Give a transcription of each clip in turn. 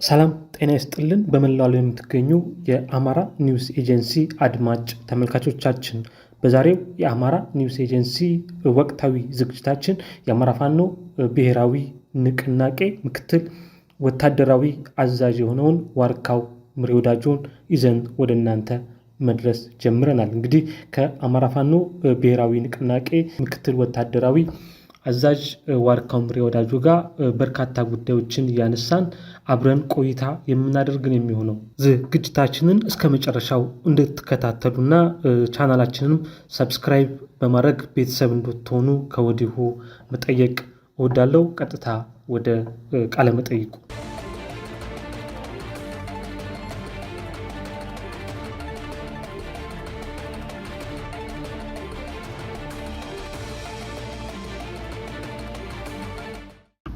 ሰላም ጤና ይስጥልን። በመላው ዓለም የምትገኙ የአማራ ኒውስ ኤጀንሲ አድማጭ ተመልካቾቻችን በዛሬው የአማራ ኒውስ ኤጀንሲ ወቅታዊ ዝግጅታችን የአማራ ፋኖ ብሔራዊ ንቅናቄ ምክትል ወታደራዊ አዛዥ የሆነውን ዋርካው ምሬ ወዳጆን ይዘን ወደ እናንተ መድረስ ጀምረናል። እንግዲህ ከአማራ ፋኖ ብሔራዊ ንቅናቄ ምክትል ወታደራዊ አዛዥ ዋርካው ምሬ ወዳጆ ጋር በርካታ ጉዳዮችን እያነሳን አብረን ቆይታ የምናደርግን የሚሆነው ዝግጅታችንን እስከ መጨረሻው እንድትከታተሉና ቻናላችንንም ሰብስክራይብ በማድረግ ቤተሰብ እንድትሆኑ ከወዲሁ መጠየቅ እወዳለሁ። ቀጥታ ወደ ቃለ መጠይቁ።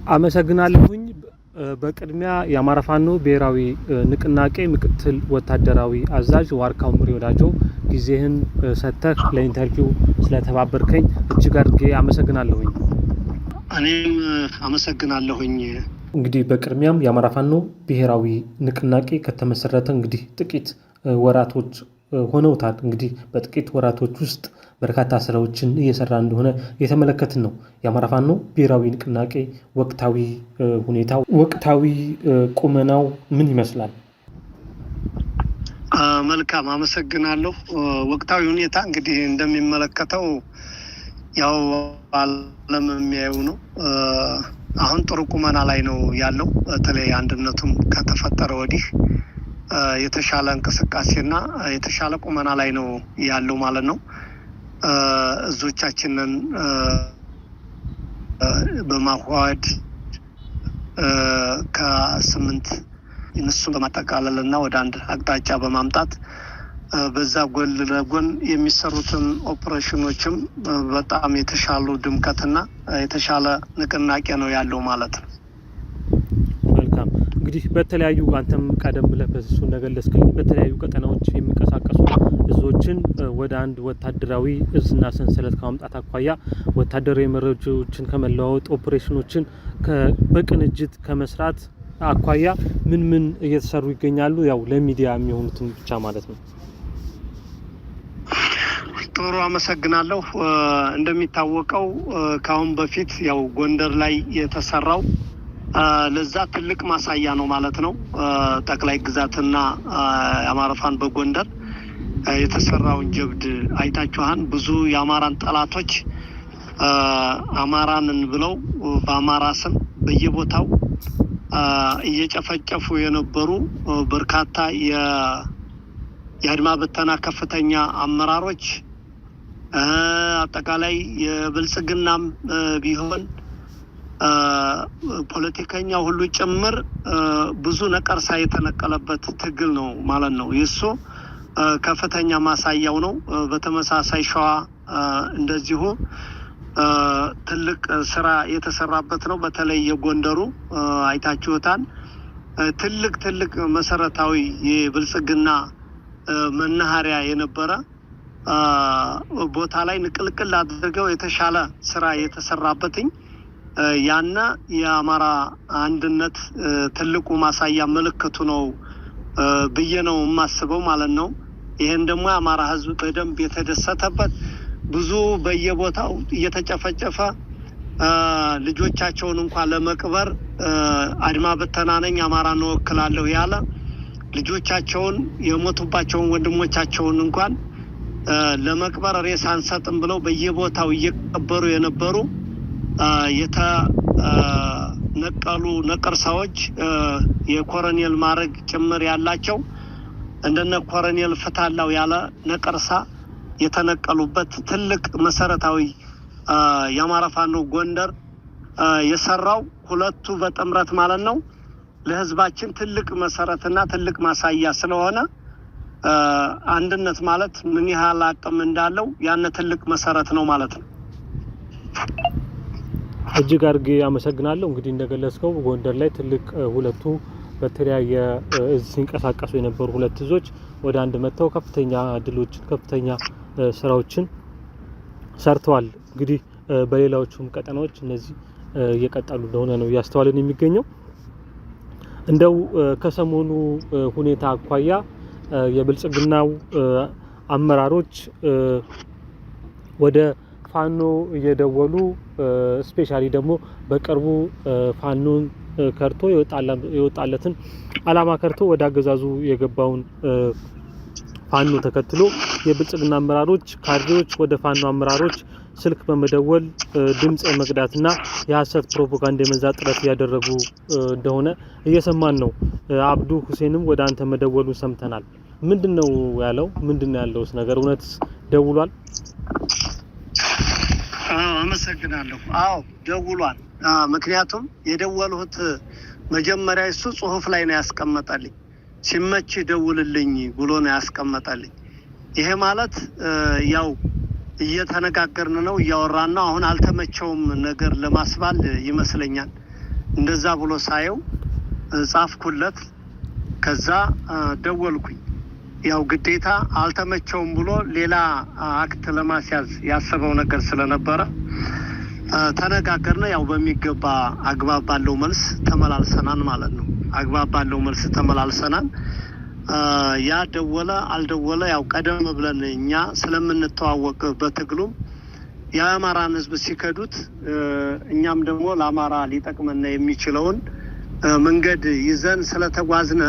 አመሰግናለሁኝ። በቅድሚያ የአማራ ፋኖ ብሔራዊ ንቅናቄ ምክትል ወታደራዊ አዛዥ ዋርካው ምሬ ወዳጆ ጊዜህን ሰጥተህ ለኢንተርቪው ስለተባበርከኝ እጅግ አድርጌ አመሰግናለሁኝ። እኔም አመሰግናለሁኝ። እንግዲህ በቅድሚያም የአማራ ፋኖ ብሔራዊ ንቅናቄ ከተመሰረተ እንግዲህ ጥቂት ወራቶች ሆነውታል። እንግዲህ በጥቂት ወራቶች ውስጥ በርካታ ስራዎችን እየሰራ እንደሆነ የተመለከትን ነው። የአማራ ፋኖ ብሔራዊ ንቅናቄ ወቅታዊ ሁኔታው ወቅታዊ ቁመናው ምን ይመስላል? መልካም አመሰግናለሁ። ወቅታዊ ሁኔታ እንግዲህ እንደሚመለከተው ያው ዓለም የሚያየው ነው። አሁን ጥሩ ቁመና ላይ ነው ያለው። በተለይ አንድነቱም ከተፈጠረ ወዲህ የተሻለ እንቅስቃሴና የተሻለ ቁመና ላይ ነው ያለው ማለት ነው። እዞቻችንን በማዋሃድ ከ8 እነሱን በማጠቃለል እና ወደ አንድ አቅጣጫ በማምጣት በዛ ጎን ለጎን የሚሰሩትን ኦፕሬሽኖችም በጣም የተሻሉ ድምቀትና የተሻለ ንቅናቄ ነው ያለው ማለት ነው። መልካም እንግዲህ በተለያዩ አንተም ቀደም ብለህ በሱ እንደገለጽክልኝ በተለያዩ ቀጠናዎች የሚንቀሳቀሱ እዞችን ወደ አንድ ወታደራዊ እዝና ሰንሰለት ከማምጣት አኳያ ወታደራዊ መረጃዎችን ከመለዋወጥ ኦፕሬሽኖችን በቅንጅት ከመስራት አኳያ ምን እየተሰሩ ይገኛሉ? ያው ለሚዲያ የሚሆኑትን ብቻ ማለት ነው። ጥሩ አመሰግናለሁ። እንደሚታወቀው ከአሁን በፊት ያው ጎንደር ላይ የተሰራው ለዛ ትልቅ ማሳያ ነው ማለት ነው። ጠቅላይ ግዛትና የአማራ ፋኖ በጎንደር የተሰራውን ጀብድ አይታችኋን። ብዙ የአማራን ጠላቶች አማራንን ብለው በአማራ ስም በየቦታው እየጨፈጨፉ የነበሩ በርካታ የአድማ በተና ከፍተኛ አመራሮች አጠቃላይ የብልጽግናም ቢሆን ፖለቲከኛ ሁሉ ጭምር ብዙ ነቀርሳ የተነቀለበት ትግል ነው ማለት ነው። ይሱ ከፍተኛ ማሳያው ነው። በተመሳሳይ ሸዋ እንደዚሁ ትልቅ ስራ የተሰራበት ነው። በተለይ የጎንደሩ አይታችሁታል። ትልቅ መሰረታዊ የብልጽግና መናኸሪያ የነበረ ቦታ ላይ ንቅልቅል አድርገው የተሻለ ስራ የተሰራበትኝ ያና የአማራ አንድነት ትልቁ ማሳያ ምልክቱ ነው ብዬ ነው የማስበው ማለት ነው። ይሄን ደግሞ የአማራ ህዝብ በደንብ የተደሰተበት ብዙ በየቦታው እየተጨፈጨፈ ልጆቻቸውን እንኳን ለመቅበር አድማ በተናነኝ አማራ ነው ወክላለሁ ያለ ልጆቻቸውን የሞቱባቸውን ወንድሞቻቸውን እንኳን ለመቅበር ሬሳ አንሰጥም ብለው በየቦታው እየቀበሩ የነበሩ የተነቀሉ ነቀርሳዎች የኮሎኔል ማዕረግ ጭምር ያላቸው እንደነ ኮሎኔል ፍታላው ያለ ነቀርሳ የተነቀሉበት ትልቅ መሰረታዊ የአማራ ፋኖ ጎንደር የሰራው ሁለቱ በጥምረት ማለት ነው ለህዝባችን ትልቅ መሰረትና ትልቅ ማሳያ ስለሆነ አንድነት ማለት ምን ያህል አቅም እንዳለው ያነ ትልቅ መሰረት ነው ማለት ነው። እጅግ አድርጌ አመሰግናለሁ። እንግዲህ እንደገለጽከው ጎንደር ላይ ትልቅ ሁለቱ በተለያየ እዝ ሲንቀሳቀሱ የነበሩ ሁለት እዞች ወደ አንድ መጥተው ከፍተኛ ድሎችን ከፍተኛ ስራዎችን ሰርተዋል። እንግዲህ በሌላዎቹም ቀጠናዎች እነዚህ እየቀጠሉ እንደሆነ ነው እያስተዋልን የሚገኘው። እንደው ከሰሞኑ ሁኔታ አኳያ የብልጽግናው አመራሮች ወደ ፋኖ እየደወሉ ስፔሻሊ ደግሞ በቅርቡ ፋኖን ከርቶ የወጣለትን አላማ ከርቶ ወደ አገዛዙ የገባውን ፋኖ ተከትሎ የብልጽግና አመራሮች ካድሬዎች ወደ ፋኖ አመራሮች ስልክ በመደወል ድምጽ የመቅዳትና የሐሰት ፕሮፓጋንዳ የመንዛት ጥረት እያደረጉ እንደሆነ እየሰማን ነው። አብዱ ሁሴንም ወደ አንተ መደወሉን ሰምተናል። ምንድነው ያለው? ምንድነው ያለውስ ነገር? እውነትስ ደውሏል? አመሰግናለሁ። አዎ ደውሏል። ምክንያቱም የደወልሁት መጀመሪያ እሱ ጽሁፍ ላይ ነው ያስቀመጠልኝ። ሲመች ደውልልኝ ብሎ ነው ያስቀመጠልኝ። ይሄ ማለት ያው እየተነጋገርን ነው፣ እያወራን ነው። አሁን አልተመቸውም ነገር ለማስባል ይመስለኛል። እንደዛ ብሎ ሳየው ጻፍኩለት። ከዛ ደወልኩኝ። ያው ግዴታ አልተመቸውም ብሎ ሌላ አክት ለማስያዝ ያሰበው ነገር ስለነበረ ተነጋገርን። ያው በሚገባ አግባብ ባለው መልስ ተመላልሰናል ማለት ነው። አግባብ ባለው መልስ ተመላልሰናል። ያ ደወለ አልደወለ ያው ቀደም ብለን እኛ ስለምንተዋወቅ በትግሉም የአማራን ሕዝብ ሲከዱት እኛም ደግሞ ለአማራ ሊጠቅመን የሚችለውን መንገድ ይዘን ስለተጓዝነ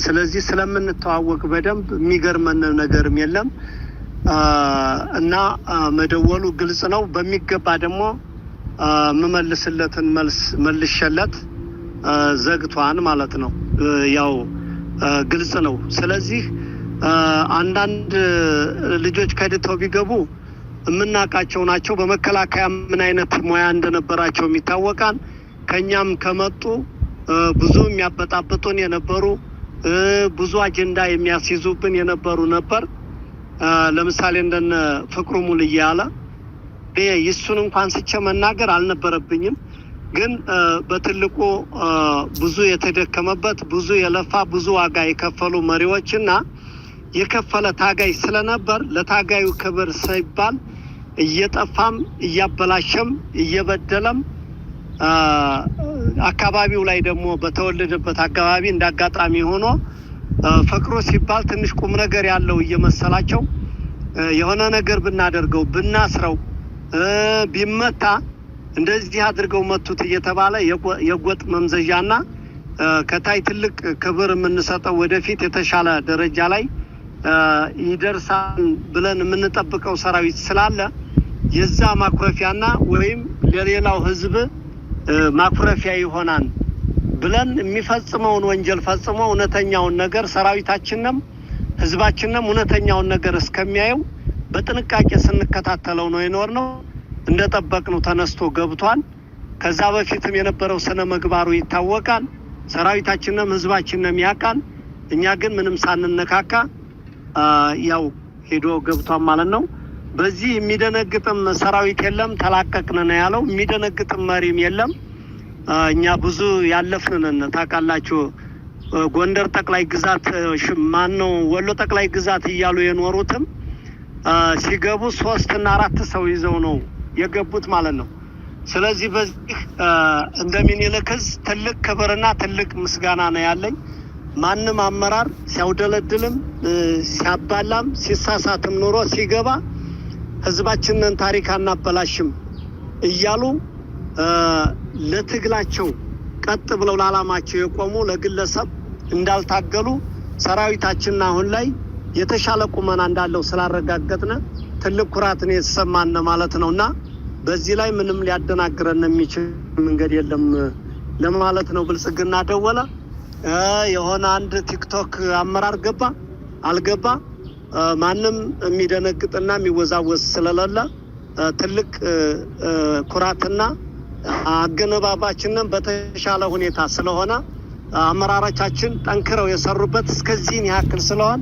ስለዚህ ስለምንተዋወቅ በደንብ የሚገርመን ነገርም የለም እና መደወሉ ግልጽ ነው። በሚገባ ደግሞ የምመልስለትን መልስ መልሸለት ዘግቷን ማለት ነው። ያው ግልጽ ነው። ስለዚህ አንዳንድ ልጆች ከድተው ቢገቡ የምናውቃቸው ናቸው። በመከላከያ ምን አይነት ሙያ እንደነበራቸው ይታወቃል። ከኛም ከመጡ ብዙ የሚያበጣብጡን የነበሩ ብዙ አጀንዳ የሚያስይዙብን የነበሩ ነበር። ለምሳሌ እንደነ ፍቅሩ ሙልዬ ያለ ይሱን እንኳን ስቼ መናገር አልነበረብኝም። ግን በትልቁ ብዙ የተደከመበት ብዙ የለፋ ብዙ ዋጋ የከፈሉ መሪዎችና የከፈለ ታጋይ ስለነበር ለታጋዩ ክብር ሳይባል እየጠፋም እያበላሸም እየበደለም አካባቢው ላይ ደግሞ በተወለደበት አካባቢ እንዳጋጣሚ ሆኖ ፍቅሩ ሲባል ትንሽ ቁም ነገር ያለው እየመሰላቸው የሆነ ነገር ብናደርገው ብናስረው ቢመታ እንደዚህ አድርገው መቱት እየተባለ የጎጥ መምዘዣና ከታይ ትልቅ ክብር የምንሰጠው ወደፊት የተሻለ ደረጃ ላይ ይደርሳል ብለን የምንጠብቀው ሰራዊት ስላለ የዛ ማኩረፊያና ወይም ለሌላው ህዝብ ማኩረፊያ ይሆናል ብለን የሚፈጽመውን ወንጀል ፈጽሞ እውነተኛውን ነገር ሰራዊታችንም ህዝባችንም እውነተኛውን ነገር እስከሚያየው በጥንቃቄ ስንከታተለው ነው የኖርነው። እንደጠበቅነው ተነስቶ ገብቷል። ከዛ በፊትም የነበረው ስነ ምግባሩ ይታወቃል። ሰራዊታችንም ህዝባችንም ያውቃል። እኛ ግን ምንም ሳንነካካ ያው ሄዶ ገብቷል ማለት ነው። በዚህ የሚደነግጥም ሰራዊት የለም። ተላቀቅን ነው ያለው። የሚደነግጥም መሪም የለም። እኛ ብዙ ያለፍንን ታውቃላችሁ። ጎንደር ጠቅላይ ግዛት ማነው ወሎ ጠቅላይ ግዛት እያሉ የኖሩትም ሲገቡ 3 እና 4 ሰው ይዘው ነው የገቡት ማለት ነው። ስለዚህ በዚህ እንደሚኒልክ ትልቅ ክብርና ትልቅ ምስጋና ነው ያለኝ። ማንም አመራር ሲያውደለድልም ሲያባላም ሲሳሳትም ኑሮ ሲገባ ህዝባችንን ታሪክ አናበላሽም እያሉ ለትግላቸው ቀጥ ብለው ለዓላማቸው የቆሙ ለግለሰብ እንዳልታገሉ ሰራዊታችን አሁን ላይ የተሻለ ቁመና እንዳለው ስላረጋገጥነ ትልቅ ኩራት ነው የተሰማን ማለት ነውና በዚህ ላይ ምንም ሊያደናግረን የሚችል መንገድ የለም ለማለት ነው። ብልጽግና ደወለ፣ የሆነ አንድ ቲክቶክ አመራር ገባ አልገባ ማንም የሚደነግጥና የሚወዛወዝ ስለሌለ ትልቅ ኩራትና አገነባባችንን በተሻለ ሁኔታ ስለሆነ አመራሮቻችን ጠንክረው የሰሩበት እስከዚህን ያክል ስለሆነ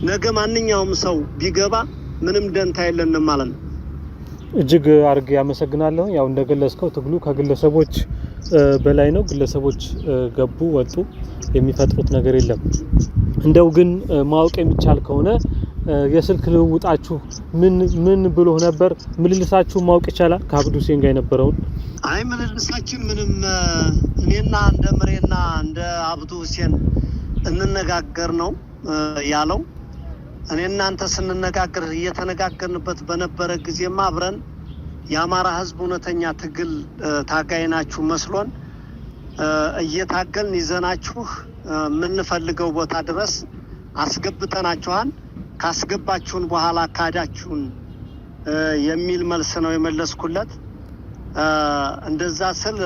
ነገ ማንኛውም ሰው ቢገባ ምንም ደንታ የለንም ማለት ነው። እጅግ አርግ ያመሰግናለሁ። ያው እንደገለጽከው ትግሉ ከግለሰቦች በላይ ነው። ግለሰቦች ገቡ ወጡ የሚፈጥሩት ነገር የለም። እንደው ግን ማወቅ የሚቻል ከሆነ የስልክ ልውውጣችሁ ምን ብሎ ነበር? ምልልሳችሁ ማወቅ ይቻላል ከአብዱ ሁሴን ጋር የነበረውን? አይ ምልልሳችን ምንም እኔና እንደ ምሬና እንደ አብዱ ሁሴን እንነጋገር ነው ያለው። እኔ እናንተ ስንነጋገር እየተነጋገርንበት በነበረ ጊዜማ አብረን የአማራ ህዝብ እውነተኛ ትግል ታጋይናችሁ መስሎን እየታገልን ይዘናችሁ የምንፈልገው ቦታ ድረስ አስገብተናችኋል። ካስገባችሁን በኋላ ካዳችሁን የሚል መልስ ነው የመለስኩለት። እንደዛ ስል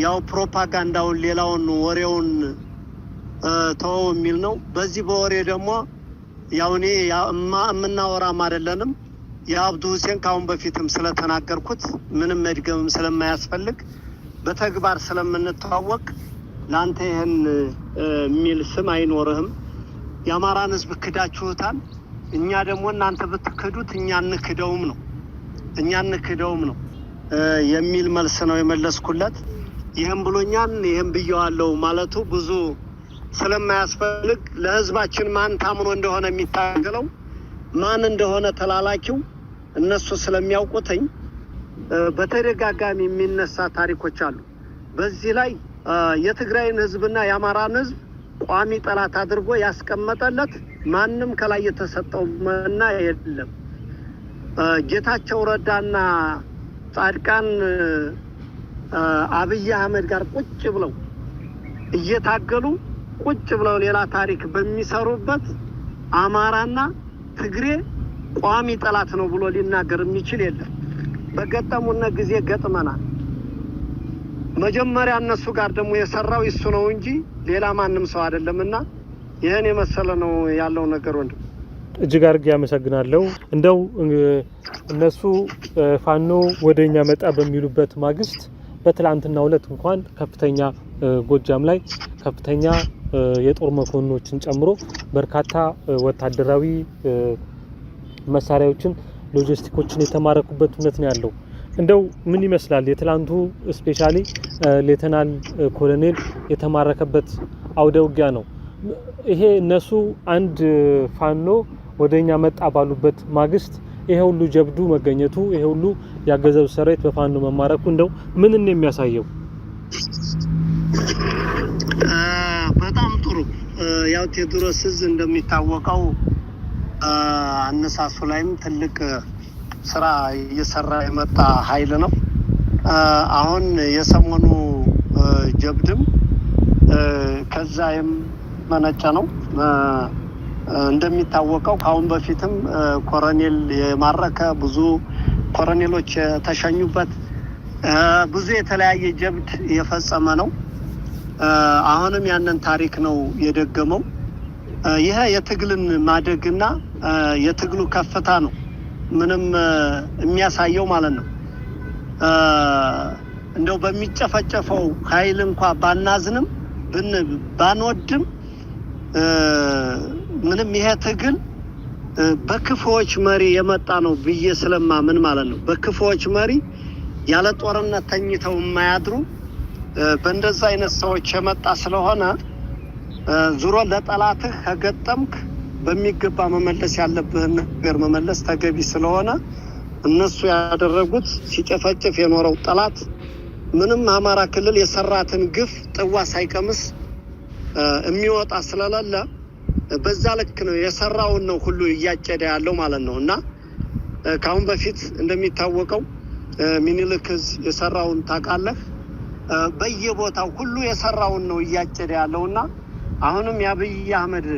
ያው ፕሮፓጋንዳውን ሌላውን ወሬውን ተወው የሚል ነው። በዚህ በወሬ ደግሞ ያው እኔ የምናወራም አይደለንም። የአብዱ ሁሴን ካሁን በፊትም ስለተናገርኩት ምንም መድገምም ስለማያስፈልግ በተግባር ስለምንተዋወቅ ላንተ ይሄን የሚል ስም አይኖርህም። የአማራን ህዝብ ክዳችሁታል። እኛ ደግሞ እናንተ ብትክዱት እኛ እንክደውም ነው የሚል መልስ ነው የመለስኩለት። ይሄን ብሎኛል፣ ይሄን ብየዋለሁ ማለቱ ብዙ ስለማያስፈልግ ለህዝባችን ማን ታምኖ እንደሆነ የሚታገለው ማን እንደሆነ ተላላኪው እነሱ ስለሚያውቁትኝ በተደጋጋሚ የሚነሳ ታሪኮች አሉ። በዚህ ላይ የትግራይን ህዝብና የአማራን ህዝብ ቋሚ ጠላት አድርጎ ያስቀመጠለት ማንም ከላይ የተሰጠው መና የለም። ጌታቸው ረዳና ጻድቃን አብይ አህመድ ጋር ቁጭ ብለው እየታገሉ ቁጭ ብለው ሌላ ታሪክ በሚሰሩበት አማራና ትግሬ ቋሚ ጠላት ነው ብሎ ሊናገር የሚችል የለም። በገጠሙና ጊዜ ገጥመናል። መጀመሪያ እነሱ ጋር ደግሞ የሰራው እሱ ነው እንጂ ሌላ ማንም ሰው አይደለምና ይሄን የመሰለ ነው ያለው ነገር። ወንድም እጅግ አድርጌ ያመሰግናለሁ። እንደው እነሱ ፋኖ ወደኛ መጣ በሚሉበት ማግስት በትላንትናው ዕለት እንኳን ከፍተኛ ጎጃም ላይ ከፍተኛ የጦር መኮንኖችን ጨምሮ በርካታ ወታደራዊ መሳሪያዎችን ሎጂስቲኮችን የተማረኩበት እውነት ነው ያለው። እንደው ምን ይመስላል የትላንቱ ስፔሻሊ ሌተናል ኮሎኔል የተማረከበት አውደ ውጊያ ነው ይሄ? እነሱ አንድ ፋኖ ወደኛ መጣ ባሉበት ማግስት ይሄ ሁሉ ጀብዱ መገኘቱ፣ ይሄ ሁሉ ያገዘው ሰራዊት በፋኖ መማረኩ እንደው ምን ነው የሚያሳየው? በጣም ጥሩ። ያው ቴዎድሮስ እንደሚታወቀው አነሳሱ ላይም ትልቅ ስራ እየሰራ የመጣ ኃይል ነው። አሁን የሰሞኑ ጀብድም ከዛ የመነጨ ነው። እንደሚታወቀው ካሁን በፊትም ኮሎኔል የማረከ ብዙ ኮሎኔሎች የተሸኙበት ብዙ የተለያየ ጀብድ የፈጸመ ነው። አሁንም ያንን ታሪክ ነው የደገመው። ይሄ የትግልን ማደግና የትግሉ ከፍታ ነው ምንም የሚያሳየው ማለት ነው። እንደው በሚጨፈጨፈው ኃይል እንኳን ባናዝንም ባንወድም ምንም ይሄ ትግል በክፉዎች መሪ የመጣ ነው ብዬ ስለማምን ማለት ነው። በክፉዎች መሪ ያለ ጦርነት ተኝተው የማያድሩ በእንደዛ አይነት ሰዎች የመጣ ስለሆነ ዙሮ ለጠላትህ ከገጠምክ በሚገባ መመለስ ያለብህን ነገር መመለስ ተገቢ ስለሆነ እነሱ ያደረጉት ሲጨፈጭፍ የኖረው ጠላት ምንም አማራ ክልል የሰራትን ግፍ ጥዋ ሳይቀምስ የሚወጣ ስለሌለ በዛ ልክ ነው የሰራውን ነው ሁሉ እያጨደ ያለው ማለት ነው። እና ካሁን በፊት እንደሚታወቀው ሚኒልክ የሰራውን ታውቃለህ። በየቦታው ሁሉ የሰራውን ነው እያጨደ ያለውና አሁንም የአብይ አህመድ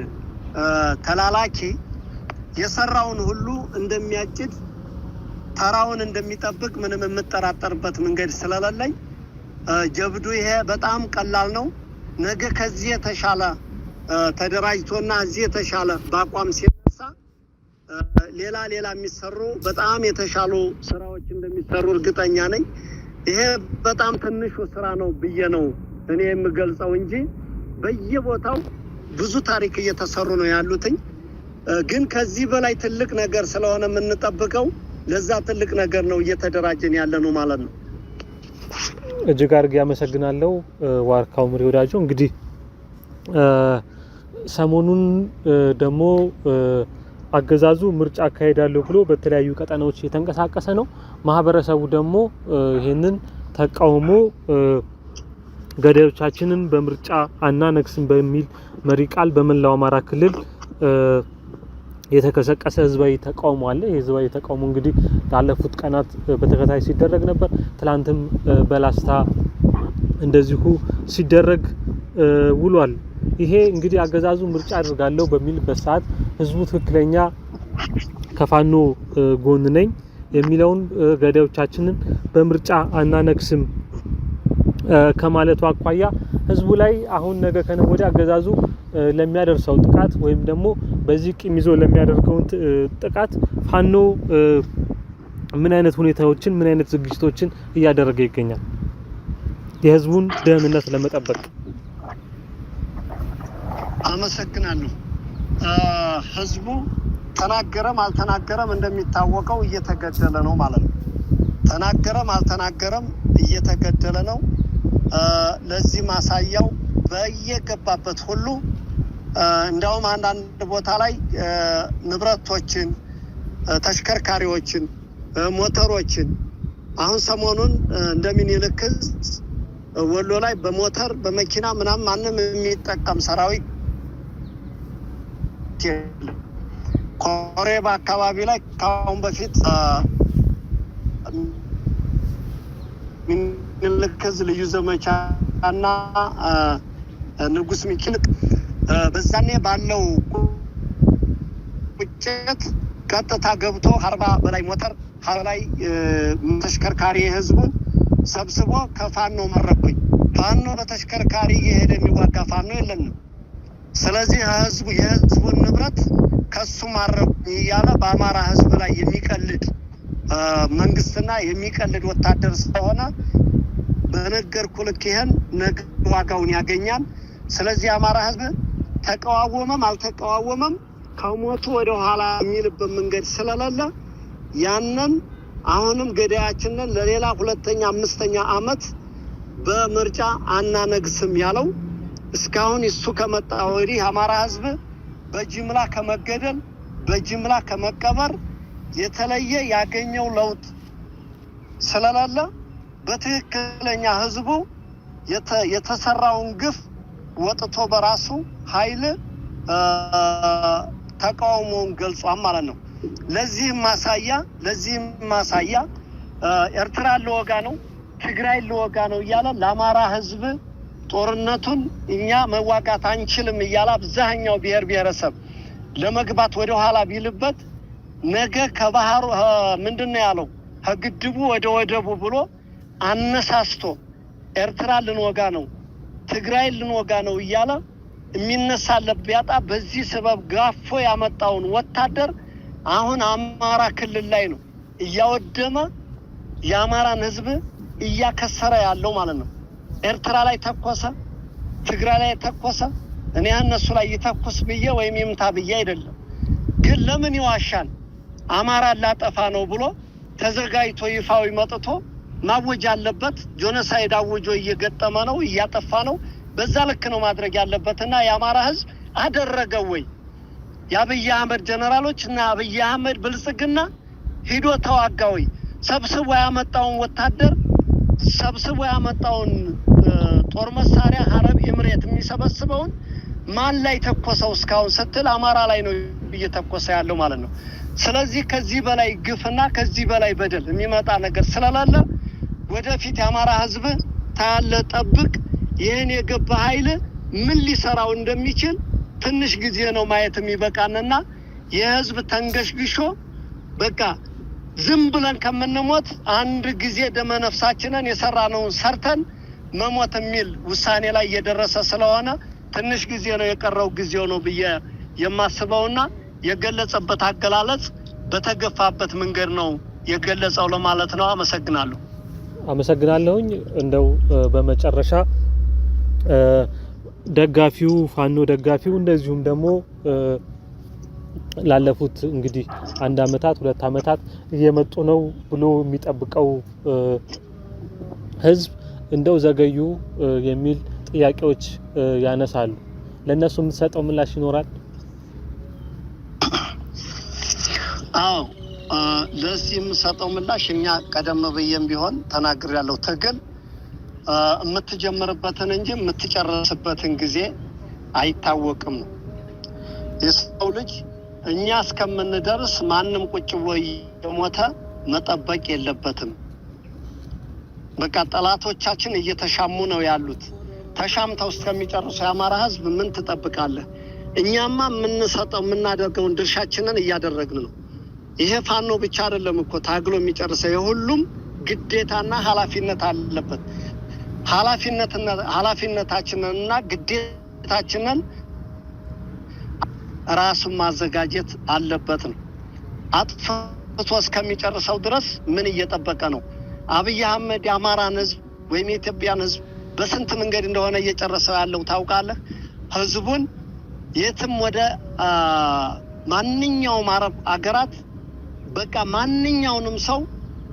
ተላላኪ የሰራውን ሁሉ እንደሚያጭድ ተራውን እንደሚጠብቅ ምንም የምጠራጠርበት መንገድ ስለሌለኝ ጀብዱ ይሄ በጣም ቀላል ነው። ነገ ከዚህ የተሻለ ተደራጅቶና እዚህ የተሻለ በአቋም ሲነሳ ሌላ የሚሰሩ በጣም የተሻሉ ስራዎች እንደሚሰሩ እርግጠኛ ነኝ። ይሄ በጣም ትንሹ ስራ ነው ብዬ ነው እኔ የምገልጸው እንጂ በየቦታው ብዙ ታሪክ እየተሰሩ ነው ያሉትኝ። ግን ከዚህ በላይ ትልቅ ነገር ስለሆነ የምንጠብቀው ለዛ ትልቅ ነገር ነው እየተደራጀን ያለ ነው ማለት ነው። እጅግ አድርጌ አመሰግናለሁ ዋርካው ምሪ ወዳጆ። እንግዲህ ሰሞኑን ደግሞ አገዛዙ ምርጫ አካሄዳለሁ ብሎ በተለያዩ ቀጠናዎች እየተንቀሳቀሰ ነው። ማህበረሰቡ ደግሞ ይሄንን ተቃውሞ ገዳዮቻችንን በምርጫ አናነግስም በሚል መሪ ቃል በመላው አማራ ክልል የተቀሰቀሰ ህዝባዊ ተቃውሞ አለ። የህዝባዊ ተቃውሞ እንግዲህ ባለፉት ቀናት በተከታታይ ሲደረግ ነበር። ትላንትም በላስታ እንደዚሁ ሲደረግ ውሏል። ይሄ እንግዲህ አገዛዙ ምርጫ አድርጋለሁ በሚልበት ሰዓት ህዝቡ ትክክለኛ ከፋኖ ጎን ነኝ የሚለውን ገዳዮቻችንን በምርጫ አናነግስም ከማለቱ አኳያ ህዝቡ ላይ አሁን ነገ ከነገ ወዲያ አገዛዙ ለሚያደርሰው ጥቃት ወይም ደግሞ በዚህ ቂም ይዞ ለሚያደርገው ጥቃት ፋኖ ምን አይነት ሁኔታዎችን ምን አይነት ዝግጅቶችን እያደረገ ይገኛል የህዝቡን ደህንነት ለመጠበቅ? አመሰግናለሁ። ህዝቡ ተናገረም አልተናገረም እንደሚታወቀው እየተገደለ ነው ማለት ነው። ተናገረም አልተናገረም እየተገደለ ነው። ለዚህ ማሳያው በየገባበት ሁሉ እንደውም አንዳንድ ቦታ ላይ ንብረቶችን፣ ተሽከርካሪዎችን፣ ሞተሮችን አሁን ሰሞኑን እንደምኒልክ ወሎ ላይ በሞተር በመኪና ምናምን ማንም የሚጠቀም ሰራዊት ኮሬባ አካባቢ ላይ ካሁን በፊት ምኒልክ ልዩ ዘመቻና ንጉስ ሚኪልቅ በዛኔ ባለው ቁጭት ቀጥታ ገብቶ 40 በላይ ሞተር 20 ላይ ተሽከርካሪ ህዝቡን ሰብስቦ ከፋኖ መረኩኝ። ፋኖ በተሽከርካሪ የሄደ የሚዋጋ ፋኖ የለንም። ስለዚህ ህዝቡ የህዝቡን ንብረት ከሱ ማረኩኝ እያለ በአማራ ህዝብ ላይ የሚቀልድ መንግስትና የሚቀልድ ወታደር ስለሆነ በነገርኩ ልክ ይሄን ነገ ዋጋውን ያገኛል። ስለዚህ አማራ ህዝብ ተቃዋወመም አልተቃዋወመም ከሞቱ ወደ ኋላ የሚልበት መንገድ ስለሌለ ያንን አሁንም ገዳያችንን ለሌላ ሁለተኛ አምስተኛ አመት በምርጫ አናነግስም ያለው እስካሁን እሱ ከመጣ ወዲህ አማራ ህዝብ በጅምላ ከመገደል በጅምላ ከመቀበር የተለየ ያገኘው ለውጥ ስለሌለ በትክክለኛ ህዝቡ የተሰራውን ግፍ ወጥቶ በራሱ ኃይል ተቃውሞውን ገልጿል ማለት ነው። ለዚህም ማሳያ ኤርትራ ለወጋ ነው ትግራይ ለወጋ ነው እያለ ለአማራ ህዝብ ጦርነቱን እኛ መዋጋት አንችልም እያለ አብዛኛው ብሔር ብሔረሰብ ለመግባት ወደ ኋላ ቢልበት ነገ ከባህሩ ምንድነው ያለው ከግድቡ ወደ ወደቡ ብሎ አነሳስቶ ኤርትራ ልንወጋ ነው ትግራይ ልንወጋ ነው እያለ የሚነሳለት ቢያጣ በዚህ ሰበብ ጋፎ ያመጣውን ወታደር አሁን አማራ ክልል ላይ ነው እያወደመ የአማራን ህዝብ እያከሰረ ያለው ማለት ነው። ኤርትራ ላይ ተኮሰ፣ ትግራይ ላይ ተኮሰ። እኔ እነሱ ላይ ይተኩስ ብዬ ወይም ይምታ ብዬ አይደለም፣ ግን ለምን ይዋሻል? አማራ ላጠፋ ነው ብሎ ተዘጋጅቶ ይፋዊ መጥቶ ማወጅ አለበት። ጆኖሳይድ አውጆ እየገጠመ ነው፣ እያጠፋ ነው። በዛ ልክ ነው ማድረግ ያለበትና የአማራ ህዝብ አደረገው ወይ? የአብይ አህመድ ጀነራሎች እና አብይ አህመድ ብልጽግና ሂዶ ተዋጋ ወይ? ሰብስቦ ያመጣውን ወታደር ሰብስቦ ያመጣውን ጦር መሳሪያ አረብ ኤምሬት የሚሰበስበውን ማን ላይ ተኮሰው እስካሁን ስትል አማራ ላይ ነው እየተኮሰ ያለው ማለት ነው። ስለዚህ ከዚህ በላይ ግፍና ከዚህ በላይ በደል የሚመጣ ነገር ስለሌለ ወደፊት የአማራ ህዝብ ታያለ ጠብቅ። ይሄን የገባ ኃይል ምን ሊሰራው እንደሚችል ትንሽ ጊዜ ነው ማየት የሚበቃንና የህዝብ ተንገሽግሾ በቃ ዝም ብለን ከምንሞት አንድ ጊዜ ደመ ነፍሳችንን የሰራነውን ሰርተን መሞት የሚል ውሳኔ ላይ እየደረሰ ስለሆነ ትንሽ ጊዜ ነው የቀረው ጊዜው ነው ብዬ የማስበውና የገለጸበት አገላለጽ በተገፋበት መንገድ ነው የገለጸው ለማለት ነው። አመሰግናለሁኝ። እንደው በመጨረሻ ደጋፊው ፋኖ ደጋፊው እንደዚሁም ደግሞ ላለፉት እንግዲህ 1 አመታት 2 አመታት እየመጡ ነው ብሎ የሚጠብቀው ህዝብ እንደው ዘገዩ የሚል ጥያቄዎች ያነሳሉ። ለነሱ የምትሰጠው ምላሽ ይኖራል? አዎ ለዚህ የምሰጠው ምላሽ እኛ ቀደም ብዬም ቢሆን ተናግሬያለሁ። ትግል የምትጀምርበትን እንጂ የምትጨርስበትን ጊዜ አይታወቅም። የሰው ልጅ እኛ እስከምንደርስ ማንም ቁጭ ብሎ የሞተ መጠበቅ የለበትም። በቃ ጠላቶቻችን እየተሻሙ ነው ያሉት። ተሻምተው እስከሚጨርሱ የአማራ ህዝብ ምን ትጠብቃለህ? እኛማ የምንሰጠው የምናደርገውን ድርሻችንን እያደረግን ነው። ይሄ ፋኖ ብቻ አይደለም እኮ ታግሎ የሚጨርሰው፣ የሁሉም ግዴታና ኃላፊነት አለበት። ኃላፊነታችንንና ግዴታችንን ራሱን ማዘጋጀት አለበት ነው። አጥፍቶ እስከሚጨርሰው ድረስ ምን እየጠበቀ ነው? አብይ አህመድ የአማራን ህዝብ ወይም የኢትዮጵያን ህዝብ በስንት መንገድ እንደሆነ እየጨረሰው ያለው ታውቃለህ? ህዝቡን የትም ወደ ማንኛውም አረብ አገራት በቃ ማንኛውንም ሰው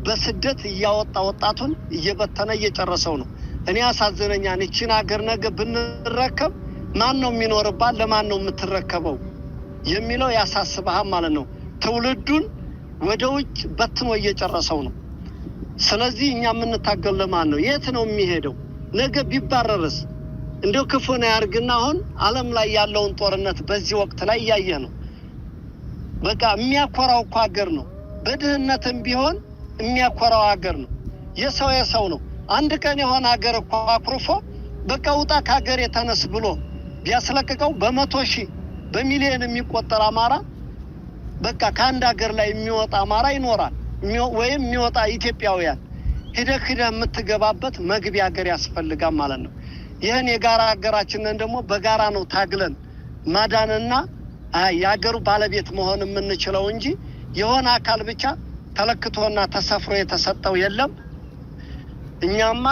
በስደት እያወጣ ወጣቱን እየበተነ እየጨረሰው ነው። እኔ አሳዝነኛል። እቺን ሀገር ነገ ብንረከብ ማን ነው የሚኖርባት? ለማን ነው የምትረከበው የሚለው ያሳስብሃል ማለት ነው። ትውልዱን ወደ ውጭ በትኖ እየጨረሰው ነው። ስለዚህ እኛ የምንታገል ለማን ነው? የት ነው የሚሄደው? ነገ ቢባረርስ? እንደው ክፉ ነው ያርግና አሁን ዓለም ላይ ያለውን ጦርነት በዚህ ወቅት ላይ እያየህ ነው። በቃ የሚያኮራው እኮ ሀገር ነው። በድህነትም ቢሆን የሚያኮራው ሀገር ነው። የሰው ነው። አንድ ቀን የሆነ ሀገር እኮ አኩርፎ በቃ ውጣ ከሀገር የተነስ ብሎ ቢያስለቅቀው በመቶ ሺህ በሚሊዮን የሚቆጠር አማራ በቃ ከአንድ ሀገር ላይ የሚወጣ አማራ ይኖራል፣ ወይም የሚወጣ ኢትዮጵያውያን ሂደህ የምትገባበት መግቢያ ሀገር ያስፈልጋል ማለት ነው። ይህን የጋራ ሀገራችንን ደግሞ በጋራ ነው ታግለን ማዳንና የሀገሩ ባለቤት መሆን የምንችለው እንጂ የሆነ አካል ብቻ ተለክቶና ተሰፍሮ የተሰጠው የለም። እኛማ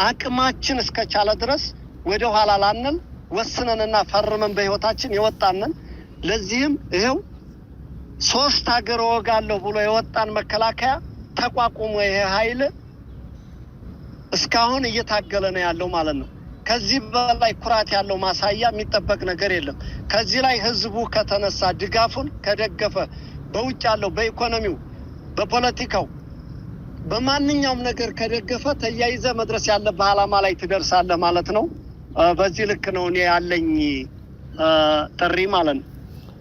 አቅማችን እስከቻለ ድረስ ወደ ኋላ ላንል ወስነንና ፈርመን በህይወታችን የወጣንን። ለዚህም ይሄው 3 ሀገር ወጋለሁ ብሎ የወጣን መከላከያ ተቋቁሞ ይሄ ኃይል እስካሁን እየታገለ ነው ያለው ማለት ነው። ከዚህ በላይ ኩራት ያለው ማሳያ የሚጠበቅ ነገር የለም። ከዚህ ላይ ህዝቡ ከተነሳ ድጋፉን ከደገፈ በውጭ ያለው በኢኮኖሚው፣ በፖለቲካው፣ በማንኛውም ነገር ከደገፈ ተያይዘ መድረስ ያለበት ዓላማ ላይ ትደርሳለህ ማለት ነው። በዚህ ልክ ነው እኔ ያለኝ ጥሪ ማለት ነው።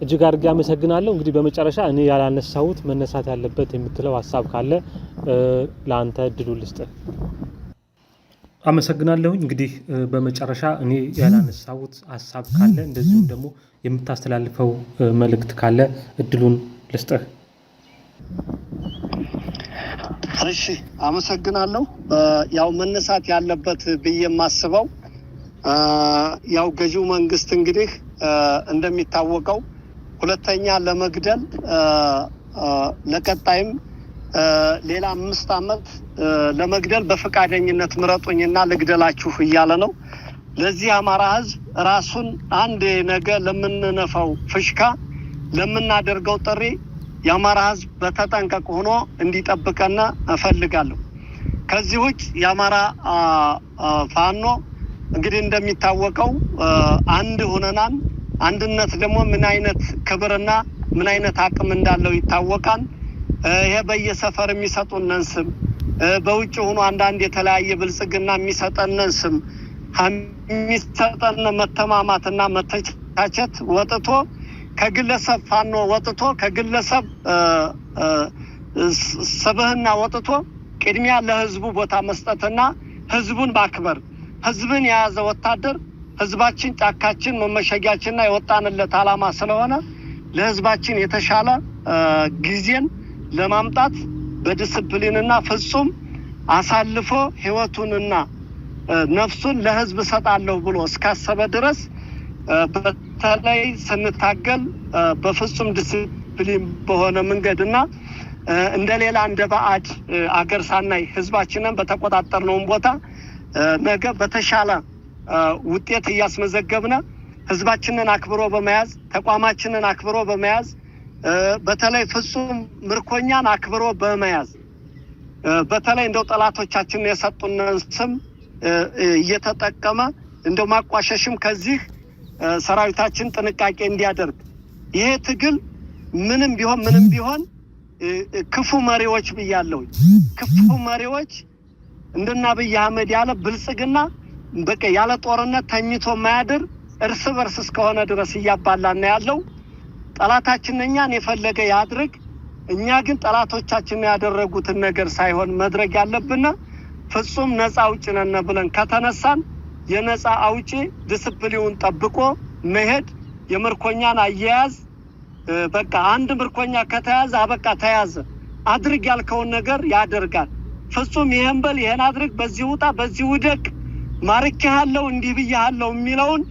እጅግ አድርጌ አመሰግናለሁ። እንግዲህ በመጨረሻ እኔ ያላነሳሁት መነሳት ያለበት የምትለው ሀሳብ ካለ ለአንተ እድሉ ልስጥ። አመሰግናለሁ። እንግዲህ በመጨረሻ እኔ ያላነሳሁት ሀሳብ ካለ እንደዚሁም ደግሞ የምታስተላልፈው መልእክት ካለ እድሉን ልስጥህ። እሺ፣ አመሰግናለሁ። ያው መነሳት ያለበት ብዬ የማስበው ያው ገዢው መንግስት እንግዲህ እንደሚታወቀው ሁለተኛ ለመግደል ለቀጣይም ሌላ 5 ዓመት ለመግደል በፈቃደኝነት ምረጡኝና ልግደላችሁ እያለ ነው። ለዚህ አማራ ህዝብ ራሱን አንድ ነገ ለምንነፋው ፍሽካ ለምናደርገው ጥሪ የአማራ ህዝብ በተጠንቀቅ ሆኖ እንዲጠብቀና እፈልጋለሁ። ከዚህ ውጭ የአማራ ፋኖ እንግዲህ እንደሚታወቀው አንድ ሆነናል። አንድነት ደግሞ ምን አይነት ክብርና ምን አይነት አቅም እንዳለው ይታወቃል። ይሄ በየሰፈር የሚሰጡንን ስም በውጭ ሆኖ አንዳንድ የተለያየ ብልጽግና የሚሰጠንን ስም የሚሰጠን መተማማትና መተቻቸት ወጥቶ ከግለሰብ ፋኖ ወጥቶ ከግለሰብ ሰብህና ወጥቶ ቅድሚያ ለህዝቡ ቦታ መስጠትና ህዝቡን ማክበር። ህዝብን የያዘ ወታደር ህዝባችን ጫካችን መመሸጊያችንና የወጣንለት ዓላማ ስለሆነ ለህዝባችን የተሻለ ጊዜን ለማምጣት በዲስፕሊንና ፍጹም አሳልፎ ህይወቱንና ነፍሱን ለህዝብ ሰጣለሁ ብሎ እስካሰበ ድረስ በተለይ ስንታገል በፍጹም ዲስፕሊን በሆነ መንገድና እንደሌላ እንደ ባዕድ አገር ሳናይ ህዝባችንን በተቆጣጠርነው ቦታ ነገ በተሻለ ውጤት እያስመዘገብነ ህዝባችንን አክብሮ በመያዝ ተቋማችንን አክብሮ በመያዝ በተለይ ፍጹም ምርኮኛን አክብሮ በመያዝ በተለይ እንደው ጠላቶቻችን የሰጡንን ስም እየተጠቀመ እንደው ማቋሸሽም ከዚህ ሰራዊታችን ጥንቃቄ እንዲያደርግ። ይሄ ትግል ምንም ቢሆን ክፉ መሪዎች ብያለሁ። ክፉ መሪዎች እንደና አብይ አህመድ ያለ ብልጽግና በቃ ያለ ጦርነት ተኝቶ ማያድር እርስ በርስ እስከሆነ ድረስ እያባላና ያለው ጠላታችን እኛን የፈለገ ያድርግ። እኛ ግን ጠላቶቻችን ያደረጉትን ነገር ሳይሆን መድረግ ያለብን ፍጹም ነፃ አውጪ ነን ብለን ከተነሳን የነፃ አውጪ ዲስፕሊኑን ጠብቆ መሄድ የምርኮኛን አያያዝ በቃ አንድ ምርኮኛ ከተያዘ አበቃ ተያዘ። አድርግ ያልከውን ነገር ያደርጋል። ፍጹም ይሄን በል ይሄን አድርግ፣ በዚህ ውጣ፣ በዚህ ውደቅ፣ ማርኬሃለሁ፣ እንዲህ ብያለሁ የሚለውን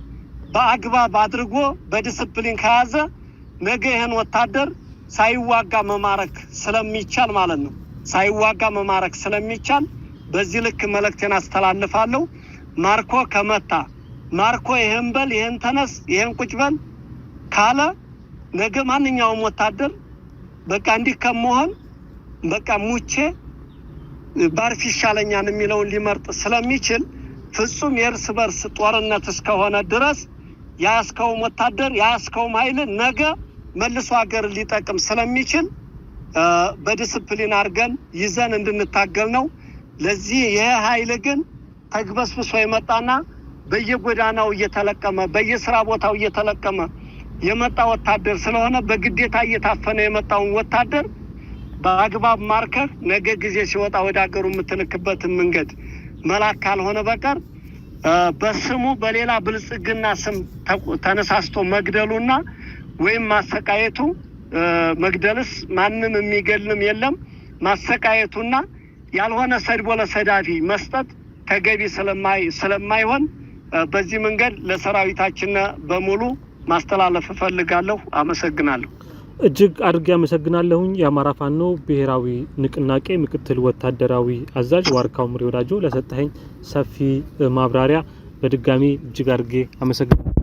በአግባብ አድርጎ በዲስፕሊን ከያዘ ነገ ይሄን ወታደር ሳይዋጋ መማረክ ስለሚቻል ማለት ነው። ሳይዋጋ መማረክ ስለሚቻል በዚህ ልክ መልእክቴን አስተላልፋለሁ። ማርኮ ከመታ ማርኮ ይሄን በል ይሄን ተነስ ይሄን ቁጭ በል ካለ ነገ ማንኛውም ወታደር በቃ እንዲህ ከመሆን በቃ ሙቼ ባርፍ ይሻለኛል የሚለውን ሊመርጥ ስለሚችል ፍጹም የእርስ በርስ ጦርነት እስከሆነ ድረስ ያስከውም ወታደር ያስከውም ኃይል ነገ መልሶ ሀገር ሊጠቅም ስለሚችል በዲስፕሊን አድርገን ይዘን እንድንታገል ነው። ለዚህ ይሄ ኃይል ግን ተግበስብሶ የመጣና በየጎዳናው እየተለቀመ በየስራ ቦታው እየተለቀመ የመጣ ወታደር ስለሆነ በግዴታ እየታፈነ የመጣውን ወታደር በአግባብ ማርከህ ነገ ጊዜ ሲወጣ ወደ ሀገሩ የምትልክበትን መንገድ መላክ ካልሆነ በቀር በስሙ በሌላ ብልጽግና ስም ተነሳስቶ መግደሉና ወይም ማሰቃየቱ መግደልስ ማንም የሚገልም የለም። ማሰቃየቱና ያልሆነ ሰድቦ ለሰዳፊ መስጠት ተገቢ ስለማይሆን በዚህ መንገድ ለሰራዊታችን በሙሉ ማስተላለፍ እፈልጋለሁ። አመሰግናለሁ። እጅግ አድርጌ አመሰግናለሁኝ። የአማራ ፋኖ ብሔራዊ ንቅናቄ ምክትል ወታደራዊ አዛዥ ዋርካው ምሬ ወዳጆ ለሰጠኸኝ ሰፊ ማብራሪያ በድጋሚ እጅግ አድርጌ አመሰግናለሁ።